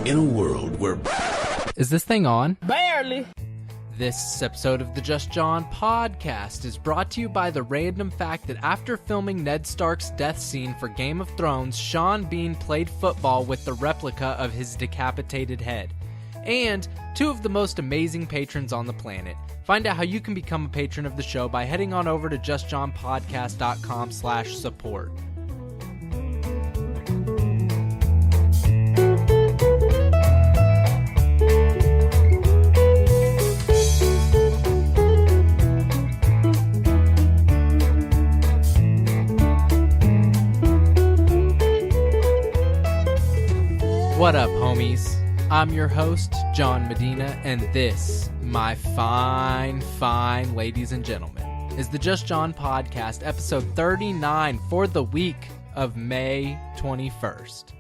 In a world where... Is this thing on? Barely. This episode of the Just John podcast is brought to you by the random fact that after filming Ned Stark's death scene for Game of Thrones, Sean Bean played football with the replica of his decapitated head. And two of the most amazing patrons on the planet. Find out how you can become a patron of the show by heading on over to justjohnpodcast.com/support. What up, homies? I'm your host, John Medina, and this, my fine ladies and gentlemen, is the Just John Podcast, episode 39 for the week of May 21st.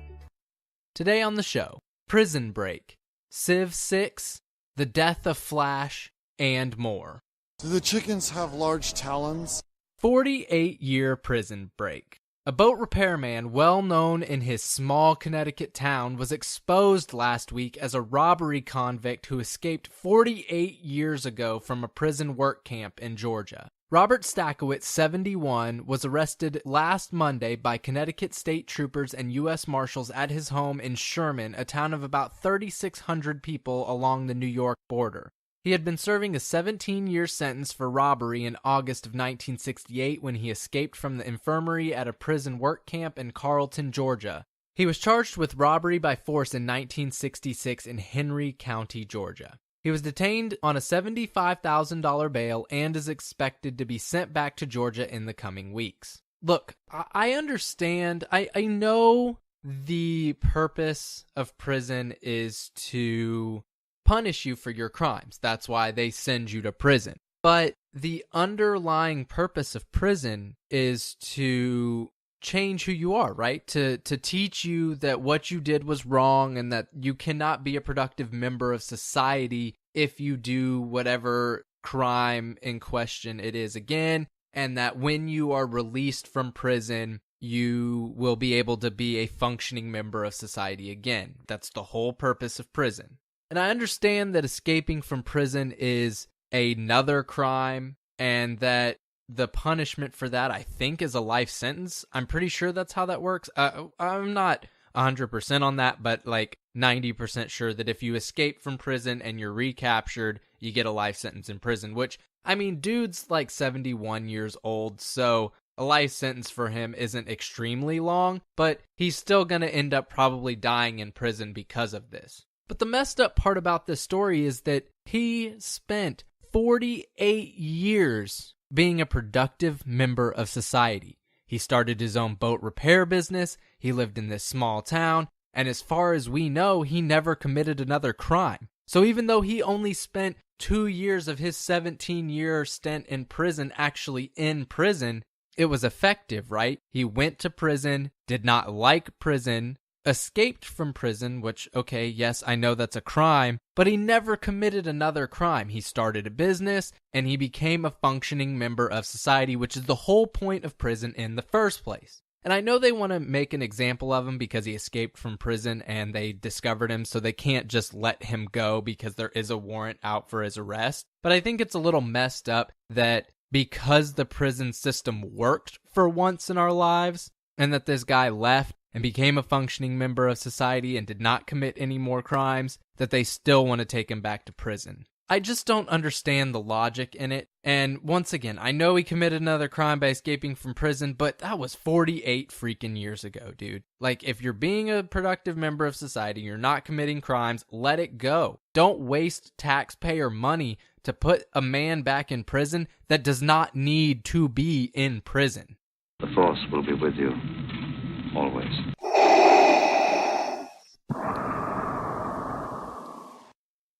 Today on the show, Prison Break, Civ 6, the death of Flash, and more. Do the chickens have large talons? 48-year prison break. A boat repairman well known in his small Connecticut town was exposed last week as a robbery convict who escaped 48 years ago from a prison work camp in Georgia. Robert Stackowitz, 71, was arrested last Monday by Connecticut state troopers and U.S. Marshals at his home in Sherman, a town of about 3,600 people along the New York border. He had been serving a 17-year sentence for robbery in August of 1968 when he escaped from the infirmary at a prison work camp in Carlton, Georgia. He was charged with robbery by force in 1966 in Henry County, Georgia. He was detained on a $75,000 bail and is expected to be sent back to Georgia in the coming weeks. Look, I understand. I know the purpose of prison is to punish you for your crimes. That's why they send you to prison. But the underlying purpose of prison is to change who you are, right? To teach you that what you did was wrong and that you cannot be a productive member of society if you do whatever crime in question it is again, and that when you are released from prison, you will be able to be a functioning member of society again. That's the whole purpose of prison. And I understand that escaping from prison is another crime and that the punishment for that, I think, is a life sentence. I'm pretty sure that's how that works. I'm not 100% on that, but like 90% sure that if you escape from prison and you're recaptured, you get a life sentence in prison, which, I mean, dude's like 71 years old, so a life sentence for him isn't extremely long, but he's still going to end up probably dying in prison because of this. But the messed up part about this story is that he spent 48 years being a productive member of society. He started his own boat repair business, he lived in this small town, and as far as we know, he never committed another crime. So even though he only spent 2 years of his 17-year stint in prison actually in prison, it was effective, right? He went to prison, did not like prison, escaped from prison, which, okay, yes, I know that's a crime, but he never committed another crime. He started a business, and he became a functioning member of society, which is the whole point of prison in the first place. And I know they want to make an example of him because he escaped from prison and they discovered him, so they can't just let him go because there is a warrant out for his arrest. But I think it's a little messed up that because the prison system worked for once in our lives, and that this guy left and became a functioning member of society and did not commit any more crimes, that they still want to take him back to prison. I just don't understand the logic in it. And once again, I know he committed another crime by escaping from prison, but that was 48 freaking years ago, dude. Like, if you're being a productive member of society, you're not committing crimes, let it go. Don't waste taxpayer money to put a man back in prison that does not need to be in prison. The Force will be with you. Always.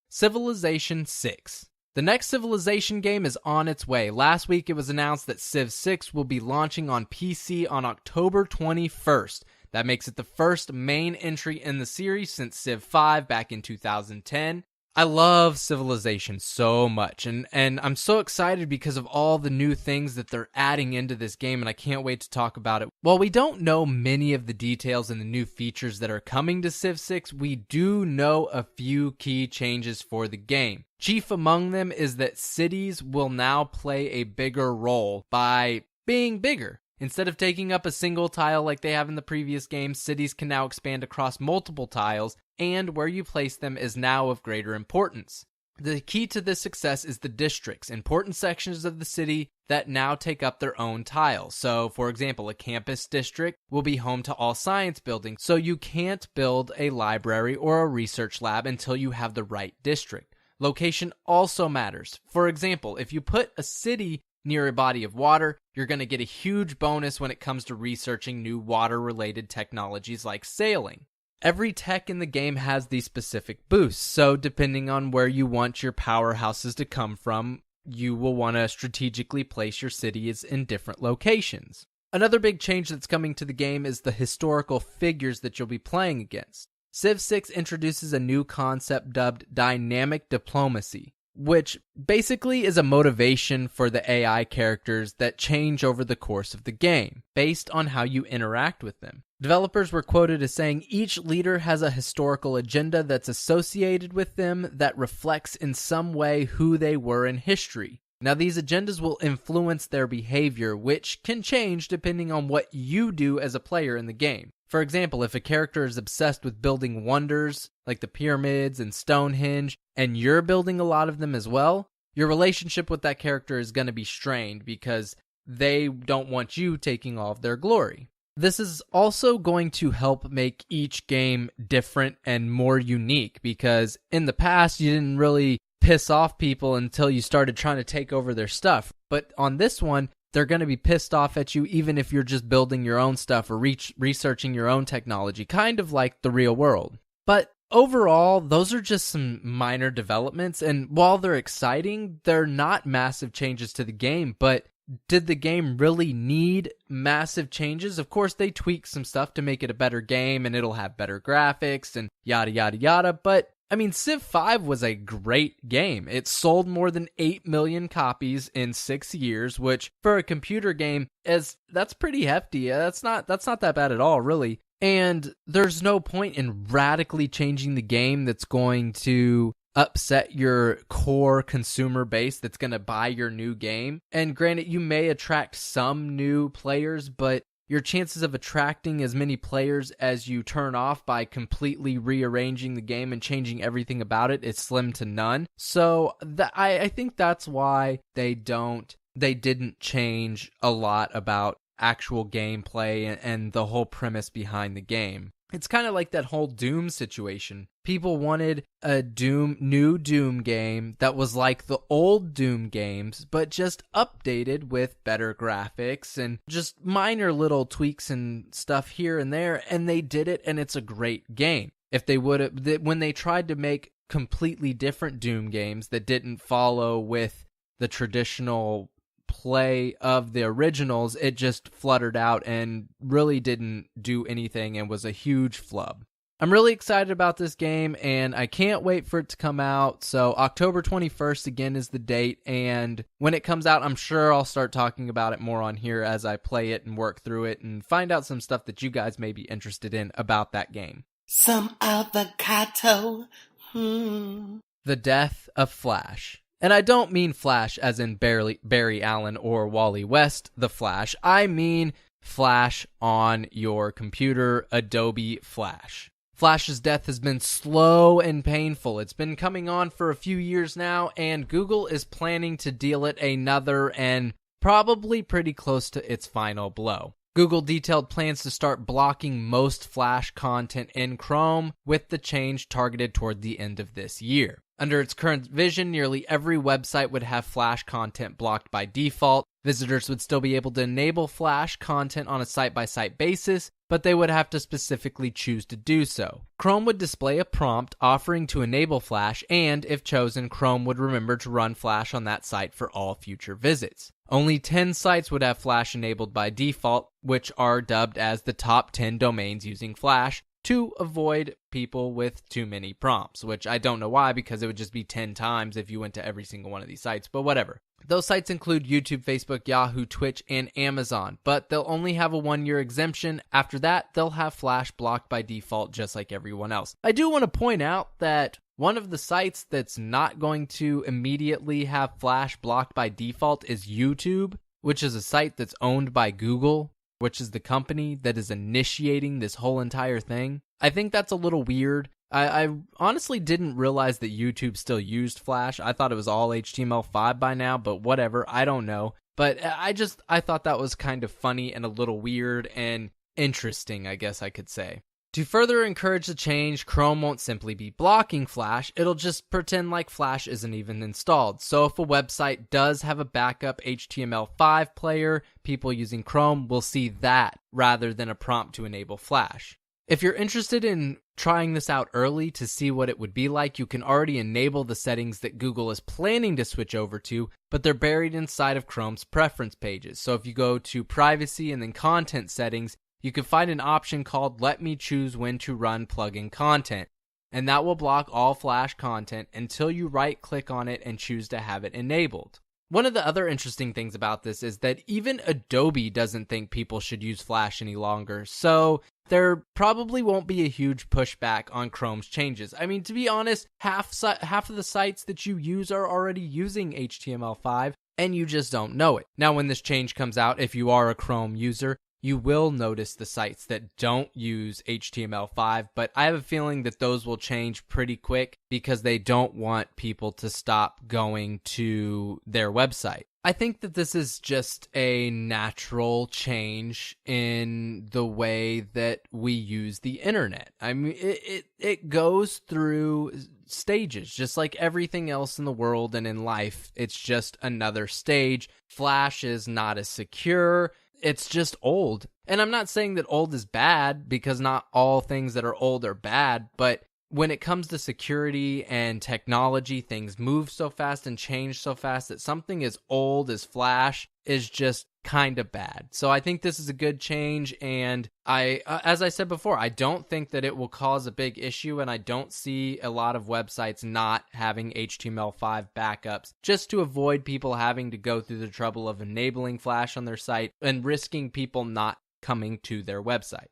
Civilization 6. The next Civilization game is on its way. Last week it was announced that Civ 6 will be launching on PC on October 21st. That makes it the first main entry in the series since Civ 5 back in 2010. I love Civilization so much, and I'm so excited because of all the new things that they're adding into this game, and I can't wait to talk about it. While we don't know many of the details and the new features that are coming to Civ 6, we do know a few key changes for the game. Chief among them is that cities will now play a bigger role by being bigger. Instead of taking up a single tile like they have in the previous game, cities can now expand across multiple tiles, and where you place them is now of greater importance. The key to this success is the districts, important sections of the city that now take up their own tiles. So, for example, a campus district will be home to all science buildings, so you can't build a library or a research lab until you have the right district. Location also matters. For example, if you put a city near a body of water, you're going to get a huge bonus when it comes to researching new water-related technologies like sailing. Every tech in the game has these specific boosts, so depending on where you want your powerhouses to come from, you will want to strategically place your cities in different locations. Another big change that's coming to the game is the historical figures that you'll be playing against. Civ 6 introduces a new concept dubbed dynamic diplomacy, which basically is a motivation for the AI characters that change over the course of the game, based on how you interact with them. Developers were quoted as saying each leader has a historical agenda that's associated with them that reflects in some way who they were in history. Now, these agendas will influence their behavior, which can change depending on what you do as a player in the game. For example, if a character is obsessed with building wonders, like the pyramids and Stonehenge, and you're building a lot of them as well, your relationship with that character is going to be strained because they don't want you taking all of their glory. This is also going to help make each game different and more unique, because in the past you didn't really piss off people until you started trying to take over their stuff. But on this one, they're going to be pissed off at you even if you're just building your own stuff or researching your own technology, kind of like the real world. But overall, those are just some minor developments, and while they're exciting, they're not massive changes to the game. But did the game really need massive changes? Of course, they tweaked some stuff to make it a better game, and it'll have better graphics and yada yada yada, but I mean, Civ 5 was a great game. It sold more than 8 million copies in 6 years, which for a computer game that's pretty hefty. That's not that bad at all, really. And there's no point in radically changing the game that's going to upset your core consumer base that's going to buy your new game. And granted, you may attract some new players, but your chances of attracting as many players as you turn off by completely rearranging the game and changing everything about it is slim to none. So I think that's why they didn't change a lot about actual gameplay and the whole premise behind the game. It's kind of like that whole Doom situation. People wanted a new Doom game that was like the old Doom games, but just updated with better graphics and just minor little tweaks and stuff here and there, and they did it, and it's a great game. If they would have, when they tried to make completely different Doom games that didn't follow with the traditional play of the originals, it just fluttered out and really didn't do anything and was a huge flub. I'm really excited about this game, and I can't wait for it to come out. So October 21st again is the date, and when it comes out, I'm sure I'll start talking about it more on here as I play it and work through it and find out some stuff that you guys may be interested in about that game. Some avocado. The Death of Flash. And I don't mean Flash as in Barry Allen or Wally West, the Flash. I mean Flash on your computer, Adobe Flash. Flash's death has been slow and painful. It's been coming on for a few years now, and Google is planning to deal it another and probably pretty close to its final blow. Google detailed plans to start blocking most Flash content in Chrome, with the change targeted toward the end of this year. Under its current vision, nearly every website would have Flash content blocked by default. Visitors would still be able to enable Flash content on a site-by-site basis, but they would have to specifically choose to do so. Chrome would display a prompt offering to enable Flash, and if chosen, Chrome would remember to run Flash on that site for all future visits. Only 10 sites would have Flash enabled by default, which are dubbed as the top 10 domains using Flash, to avoid people with too many prompts, which I don't know why, because it would just be 10 times if you went to every single one of these sites, but whatever. Those sites include YouTube, Facebook, Yahoo, Twitch, and Amazon, but they'll only have a 1-year exemption. After that, they'll have Flash blocked by default, just like everyone else. I do want to point out that one of the sites that's not going to immediately have Flash blocked by default is YouTube, which is a site that's owned by Google, which is the company that is initiating this whole entire thing. I think that's a little weird. I honestly didn't realize that YouTube still used Flash. I thought it was all HTML5 by now, but whatever, I don't know. But I thought that was kind of funny and a little weird and interesting, I guess I could say. To further encourage the change, Chrome won't simply be blocking Flash, it'll just pretend like Flash isn't even installed. So if a website does have a backup HTML5 player, people using Chrome will see that rather than a prompt to enable Flash. If you're interested in trying this out early to see what it would be like, you can already enable the settings that Google is planning to switch over to, but they're buried inside of Chrome's preference pages. So if you go to privacy and then content settings, you can find an option called Let Me Choose When to Run Plugin Content, and that will block all Flash content until you right-click on it and choose to have it enabled. One of the other interesting things about this is that even Adobe doesn't think people should use Flash any longer, so there probably won't be a huge pushback on Chrome's changes. I mean, to be honest, half of the sites that you use are already using HTML5, and you just don't know it. Now, when this change comes out, if you are a Chrome user, you will notice the sites that don't use HTML5, but I have a feeling that those will change pretty quick because they don't want people to stop going to their website. I think that this is just a natural change in the way that we use the internet. I mean, it goes through stages, just like everything else in the world and in life. It's just another stage. Flash is not as secure. It's just old. And I'm not saying that old is bad, because not all things that are old are bad, but when it comes to security and technology, things move so fast and change so fast that something as old as Flash is just kind of bad. So I think this is a good change, and as I said before, I don't think that it will cause a big issue, and I don't see a lot of websites not having HTML5 backups just to avoid people having to go through the trouble of enabling Flash on their site and risking people not coming to their website.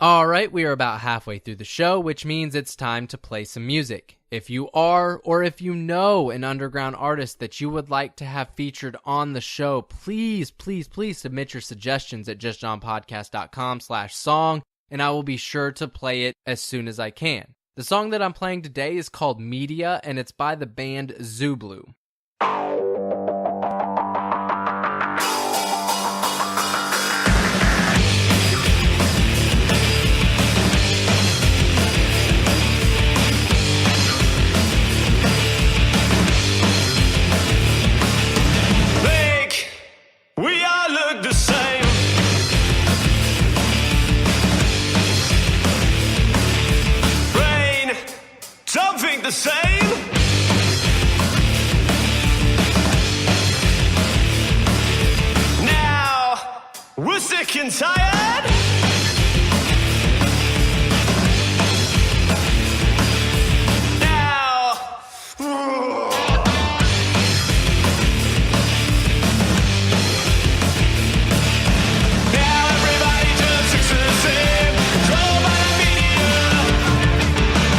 Alright, we are about halfway through the show, which means it's time to play some music. If you are, or if you know an underground artist that you would like to have featured on the show, please submit your suggestions at justjohnpodcast.com/song, and I will be sure to play it as soon as I can. The song that I'm playing today is called Media, and it's by the band Zublue. The same. Now we're sick and tired. Now everybody just thinks the same. Controlled by the media.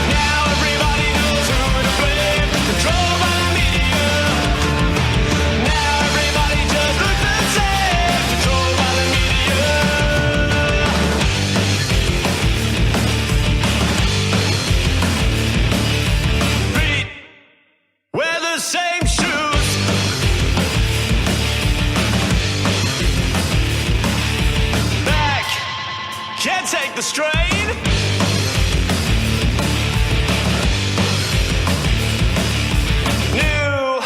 Now everybody knows who to blame. Controlled by the media. Now everybody just looks the same. Controlled by the media. Feet wear the same shoes. Back can't take the strain. Knew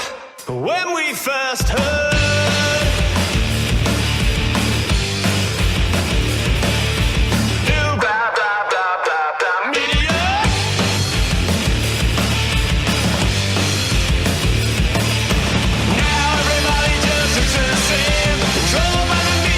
when we first heard. Knew blah blah blah blah blah media. Now everybody just looks the same. Controlled by the media.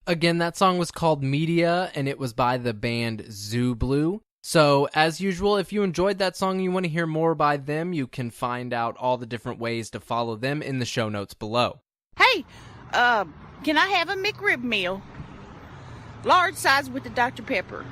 Again, that song was called Media, and it was by the band Zublue. So, as usual, if you enjoyed that song and you want to hear more by them, you can find out all the different ways to follow them in the show notes below. Hey, can I have a McRib meal? Large size with the Dr. Pepper.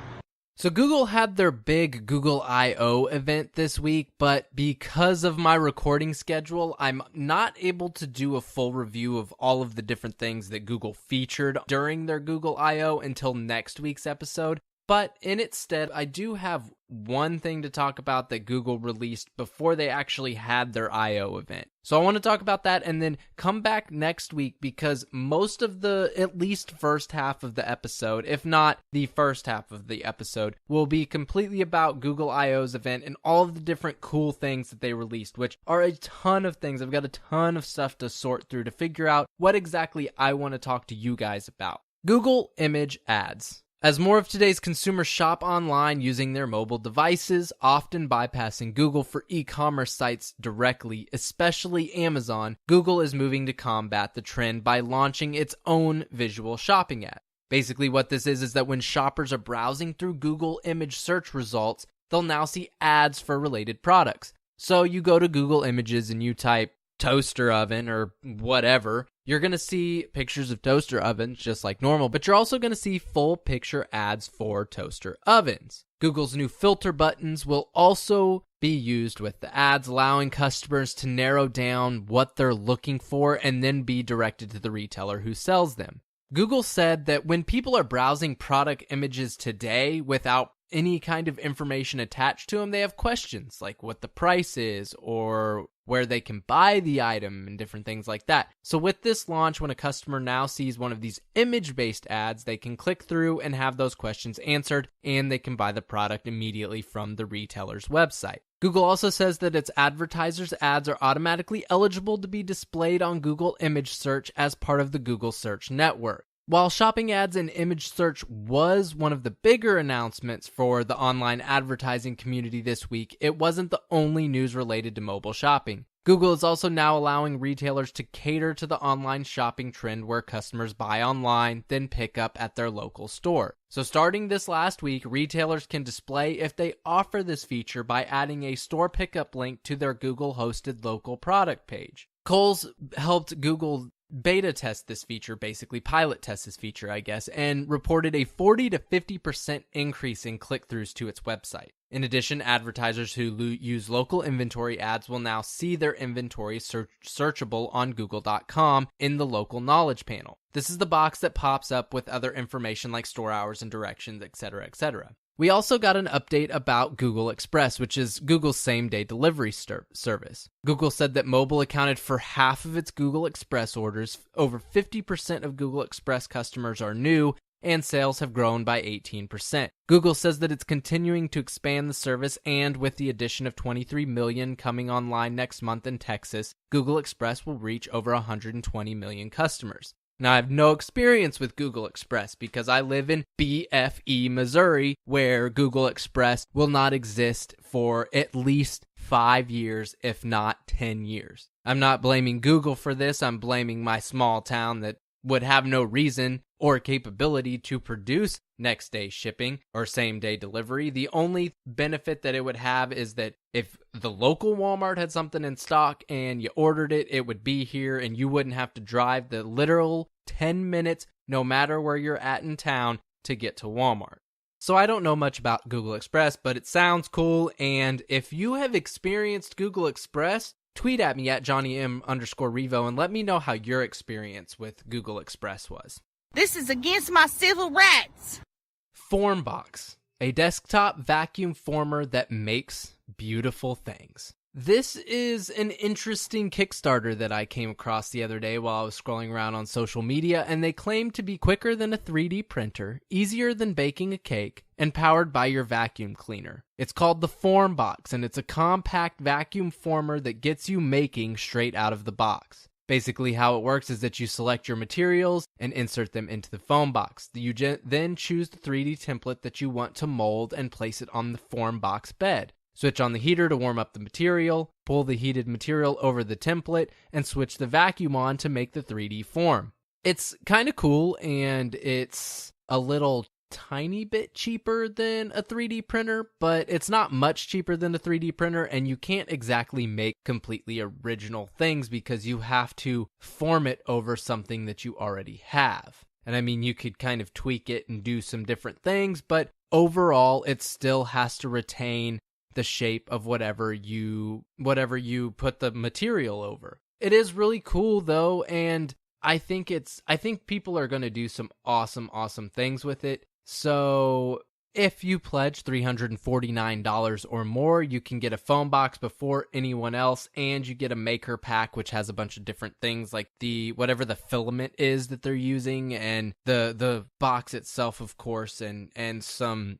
So Google had their big Google I.O. event this week, but because of my recording schedule, I'm not able to do a full review of all of the different things that Google featured during their Google I.O. until next week's episode. But in its stead, I do have one thing to talk about that Google released before they actually had their I.O. event. So I want to talk about that and then come back next week because most of the, at least first half of the episode, if not the first half of the episode, will be completely about Google I.O.'s event and all of the different cool things that they released, which are a ton of things. I've got a ton of stuff to sort through to figure out what exactly I want to talk to you guys about. Google Image Ads. As more of today's consumers shop online using their mobile devices, often bypassing Google for e-commerce sites directly, especially Amazon, Google is moving to combat the trend by launching its own visual shopping ad. Basically what this is that when shoppers are browsing through Google image search results, they'll now see ads for related products. So you go to Google Images and you type toaster oven or whatever, you're going to see pictures of toaster ovens just like normal, but you're also going to see full picture ads for toaster ovens. Google's new filter buttons will also be used with the ads, allowing customers to narrow down what they're looking for and then be directed to the retailer who sells them. Google said that when people are browsing product images today without any kind of information attached to them, they have questions like what the price is or where they can buy the item and different things like that. So with this launch, when a customer now sees one of these image-based ads, they can click through and have those questions answered, and they can buy the product immediately from the retailer's website. Google also says that its advertisers' ads are automatically eligible to be displayed on Google Image Search as part of the Google Search Network. While shopping ads and image search was one of the bigger announcements for the online advertising community this week, it wasn't the only news related to mobile shopping. Google is also now allowing retailers to cater to the online shopping trend where customers buy online, then pick up at their local store. So starting this last week, retailers can display if they offer this feature by adding a store pickup link to their Google-hosted local product page. Kohl's helped Google beta test this feature, basically pilot test this feature, I guess, and reported a 40 to 50% increase in click-throughs to its website. In addition, advertisers who use local inventory ads will now see their inventory searchable on Google.com in the local knowledge panel. This is the box that pops up with other information like store hours and directions, etc., etc. We also got an update about Google Express, which is Google's same-day delivery service. Google said that mobile accounted for half of its Google Express orders. Over 50% of Google Express customers are new, and sales have grown by 18%. Google says that it's continuing to expand the service, and with the addition of 23 million coming online next month in Texas, Google Express will reach over 120 million customers. Now, I have no experience with Google Express because I live in BFE, Missouri, where Google Express will not exist for at least 5 years, if not 10 years. I'm not blaming Google for this. I'm blaming my small town that would have no reason or capability to produce next day shipping or same day delivery. The only benefit that it would have is that if the local Walmart had something in stock and you ordered it, it would be here and you wouldn't have to drive the literal 10 minutes no matter where you're at in town to get to Walmart. So I don't know much about Google Express, but it sounds cool, and if you have experienced Google Express, tweet at me at JohnnyM_Revo and let me know how your experience with Google Express was. This is against my civil rights. Formbox, a desktop vacuum former that makes beautiful things. This is an interesting Kickstarter that I came across the other day while I was scrolling around on social media, and they claim to be quicker than a 3D printer, easier than baking a cake, and powered by your vacuum cleaner. It's called the Formbox, and it's a compact vacuum former that gets you making straight out of the box. Basically, how it works is that you select your materials and insert them into the foam box. You then choose the 3D template that you want to mold and place it on the form box bed. Switch on the heater to warm up the material, pull the heated material over the template, and switch the vacuum on to make the 3D form. It's kind of cool, and it's a little tiny bit cheaper than a 3D printer, but it's not much cheaper than a 3D printer, and you can't exactly make completely original things because you have to form it over something that you already have. And I mean, you could kind of tweak it and do some different things, but overall, it still has to retain the shape of whatever you put the material over. It is really cool though, and I think people are going to do some awesome things with it. So if you pledge $349 or more, you can get a phone box before anyone else, and you get a maker pack, which has a bunch of different things like whatever the filament is that they're using, and the box itself, of course, and some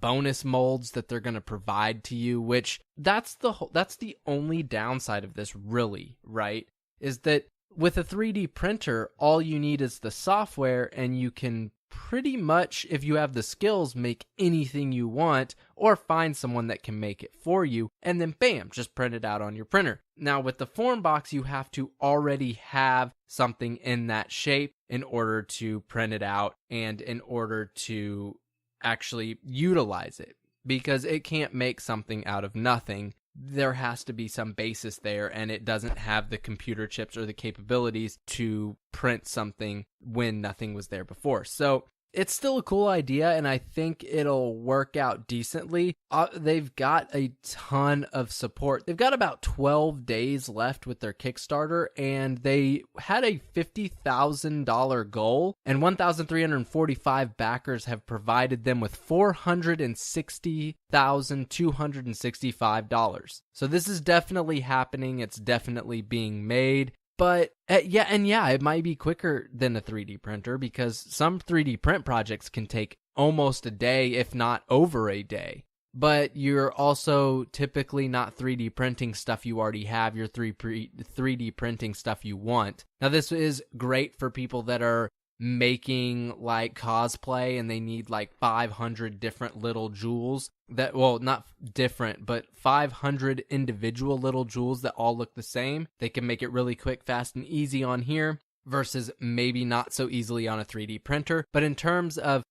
bonus molds that they're going to provide to you, which that's the only downside of this, really, right? Is that with a 3D printer, all you need is the software, and you can pretty much, if you have the skills, make anything you want, or find someone that can make it for you, and then bam, just print it out on your printer. Now with the form box, you have to already have something in that shape in order to print it out and in order to actually utilize it, because it can't make something out of nothing. There has to be some basis there, and it doesn't have the computer chips or the capabilities to print something when nothing was there before. So it's still a cool idea, and I think it'll work out decently. They've got a ton of support. They've got about 12 days left with their Kickstarter, and they had a $50,000 goal, and 1,345 backers have provided them with $460,265. So this is definitely happening. It's definitely being made. But it might be quicker than a 3D printer, because some 3D print projects can take almost a day, if not over a day. But you're also typically not 3D printing stuff you already have, you're 3D printing stuff you want. Now this is great for people that are making like cosplay and they need like 500 different little jewels that, well, not different, but 500 individual little jewels that all look the same. They can make it really quick, fast, and easy on here versus maybe not so easily on a 3D printer. But in terms of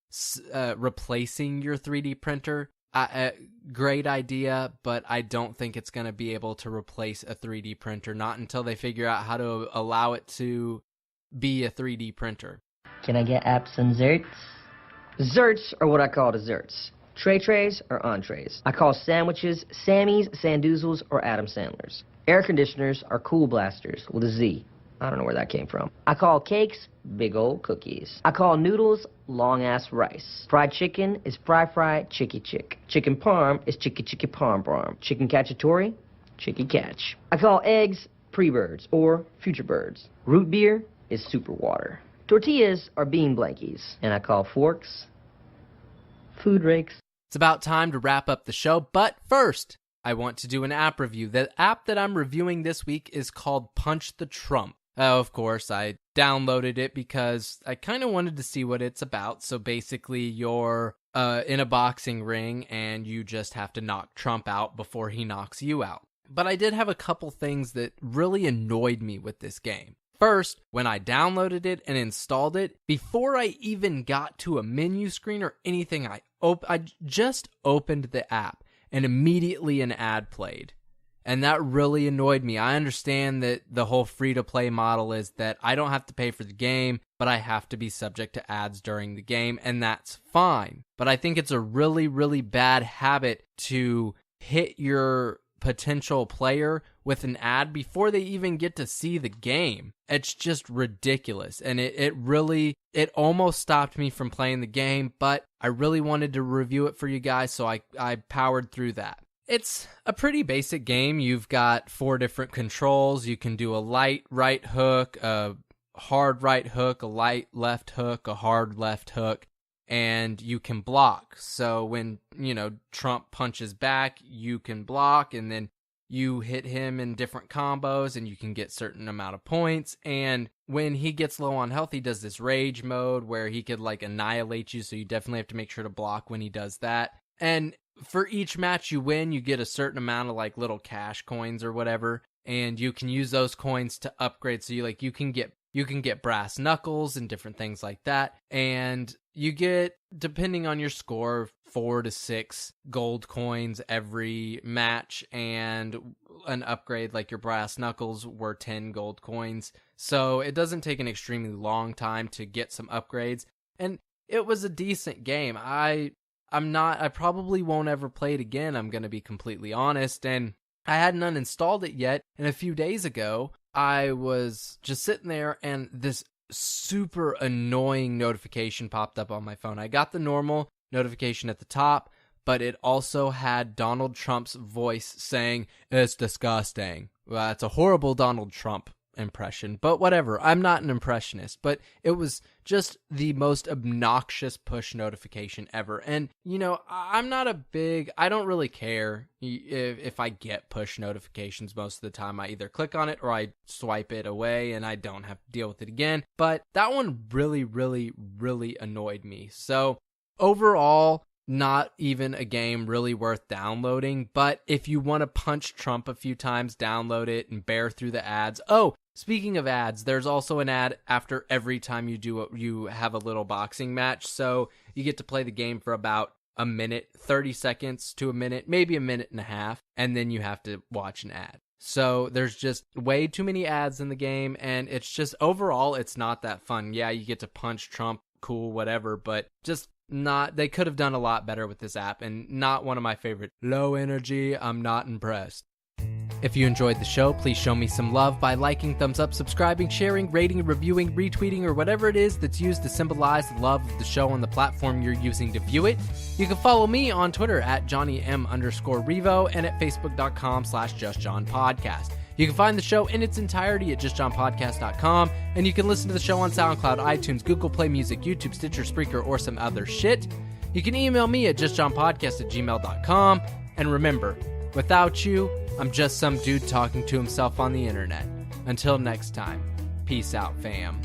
replacing your 3D printer, great idea, but I don't think it's going to be able to replace a 3D printer, not until they figure out how to allow it to be a 3D printer. Can I get apps and zerts? Zerts are what I call desserts. Trays are entrees. I call sandwiches Sammys, Sandoozles, or Adam Sandlers. Air conditioners are cool blasters with a Z. I don't know where that came from. I call cakes big old cookies. I call noodles long-ass rice. Fried chicken is fry chicky chick. Chicken parm is chicky parm parm. Chicken cacciatore, chicky catch. I call eggs pre-birds or future birds. Root beer is super water. Tortillas are bean blankies, and I call forks food rakes. It's about time to wrap up the show, but first, I want to do an app review. The app that I'm reviewing this week is called Punch the Trump. Of course, I downloaded it because I kind of wanted to see what it's about. So basically, you're in a boxing ring, and you just have to knock Trump out before he knocks you out. But I did have a couple things that really annoyed me with this game. First, when I downloaded it and installed it, before I even got to a menu screen or anything, I just opened the app and immediately an ad played. And that really annoyed me. I understand that the whole free-to-play model is that I don't have to pay for the game, but I have to be subject to ads during the game, and that's fine. But I think it's a really, really bad habit to hit your potential player with an ad before they even get to see the game. It's just ridiculous, and it almost stopped me from playing the game, but I really wanted to review it for you guys, so I powered through that. It's a pretty basic game. You've got 4 different controls. You can do a light right hook, a hard right hook, a light left hook, a hard left hook, and you can block. So when, Trump punches back, you can block, and then you hit him in different combos, and you can get certain amount of points. And when he gets low on health, he does this rage mode where he could annihilate you, so you definitely have to make sure to block when he does that. And for each match you win, you get a certain amount of little cash coins or whatever, and you can use those coins to upgrade. So you can get you can get brass knuckles and different things like that. And you get, depending on your score, 4 to 6 gold coins every match, and an upgrade like your brass knuckles were 10 gold coins. So it doesn't take an extremely long time to get some upgrades. And it was a decent game. I probably won't ever play it again, I'm going to be completely honest. And I hadn't uninstalled it yet. And a few days ago, I was just sitting there and this super annoying notification popped up on my phone. I got the normal notification at the top, but it also had Donald Trump's voice saying, "It's disgusting." Well, that's a horrible Donald Trump impression, but whatever. I'm not an impressionist, but it was just the most obnoxious push notification ever. And, I don't really care if I get push notifications most of the time. I either click on it or I swipe it away and I don't have to deal with it again. But that one really, really, really annoyed me. So overall, not even a game really worth downloading, but if you want to punch Trump a few times, download it and bear through the ads. Oh, speaking of ads, there's also an ad after every time you have a little boxing match, so you get to play the game for about a minute, 30 seconds to a minute, maybe a minute and a half, and then you have to watch an ad. So there's just way too many ads in the game, and it's just, overall, it's not that fun. Yeah, you get to punch Trump, cool, whatever, but just they could have done a lot better with this app, and not one of my favorite. Low energy, I'm not impressed. If you enjoyed the show, please show me some love by liking, thumbs up, subscribing, sharing, rating, reviewing, retweeting, or whatever it is that's used to symbolize the love of the show on the platform you're using to view it. You can follow me on Twitter at JohnnyM_Revo and at Facebook.com/JustJohnPodcast. You can find the show in its entirety at JustJohnPodcast.com, and you can listen to the show on SoundCloud, iTunes, Google Play Music, YouTube, Stitcher, Spreaker, or some other shit. You can email me at JustJohnPodcast@gmail.com, and remember, without you, I'm just some dude talking to himself on the internet. Until next time, peace out, fam.